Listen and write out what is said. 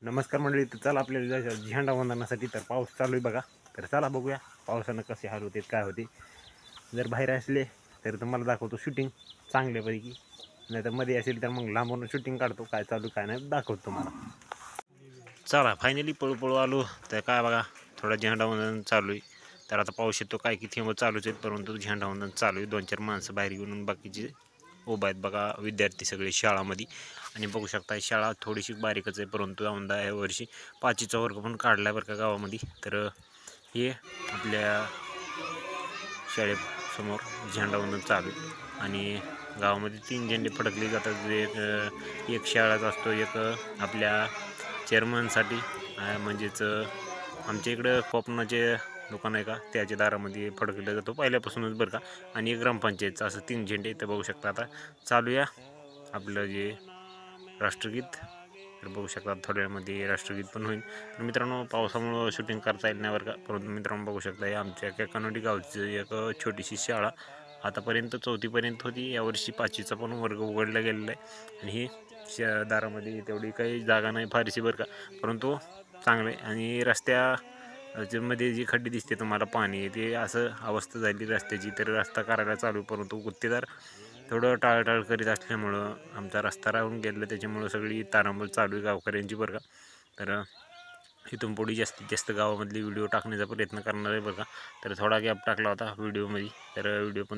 नमस्कार मंडळी. तर चला आपल्याला जायचं झेंडा वंदनासाठी. तर पाऊस चालू आहे बघा. तर चला बघूया पावसानं कसे हाल होते काय होते. जर बाहेर असले तर तुम्हाला दाखवतो शूटिंग चांगल्यापैकी, नाही तर मध्ये असेल तर मग लांबून शूटिंग काढतो काय चालू काय नाही दाखवतो तुम्हाला. चला फायनली पळू पळू आलो. तर काय बघा थोडा झेंडा वंदन चालू आहे. तर आता पाऊस येतो काय की थेंब चालूच आहेत, परंतु झेंडा वंदन चालू आहे. 2-4 माणसं बाहेर घेऊन बाकीचे उभा आहेत बघा, विद्यार्थी सगळे शाळामध्ये. आणि बघू शकता शाळा थोडीशी बारीकच आहे, परंतु औंधा या वर्षी 5वीचा वर्ग पण काढला बरं का गावामध्ये. तर हे आपल्या शाळेसमोर झेंडावंदन चालू आहे. आणि गावामध्ये 3 झेंडे फडकले जातात. एक शाळाचा असतो, एक आपल्या चेअरमनसाठी म्हणजेच आमच्या इकडं कोकणाचे दुकान आहे का त्याच्या दारामध्ये फडकलं जातो पहिल्यापासूनच बरं का. आणि एक ग्रामपंचायतचं असं 3 झेंडे इथं बघू शकता. आता चालूया आपलं जे राष्ट्रगीत. तर बघू शकता थोड्या वेळामध्ये राष्ट्रगीत पण होईल. तर मित्रांनो पावसामुळं शूटिंग करता येईल नाही बरं का, परंतु मित्रांनो बघू शकता आमच्या कनोडी गावची एक छोटीशी शाळा आतापर्यंत 4थीपर्यंत होती. यावर्षी 5वीचा पण वर्ग उघडला गेलेला आहे. आणि ही दारामध्ये तेवढी काही जागा नाही फारशी बरं का, परंतु चांगलं आहे. आणि मध्ये जी खड्डी दिसते तुम्हाला पाणी ते असं अवस्था झाली रस्त्याची. तर रस्ता करायला चालू, परंतु गुत्तेदार थोडं टाळटाळ करीत असल्यामुळं आमचा रस्ता राहून गेला. त्याच्यामुळं सगळी तारांबळ चालू आहे गावकऱ्यांची बरं का. तर इथून पुढे जास्तीत जास्त गावामधले व्हिडिओ टाकण्याचा प्रयत्न करणार आहे बरं का. तर थोडा गॅप टाकला होता व्हिडिओमध्ये, तर व्हिडिओ पण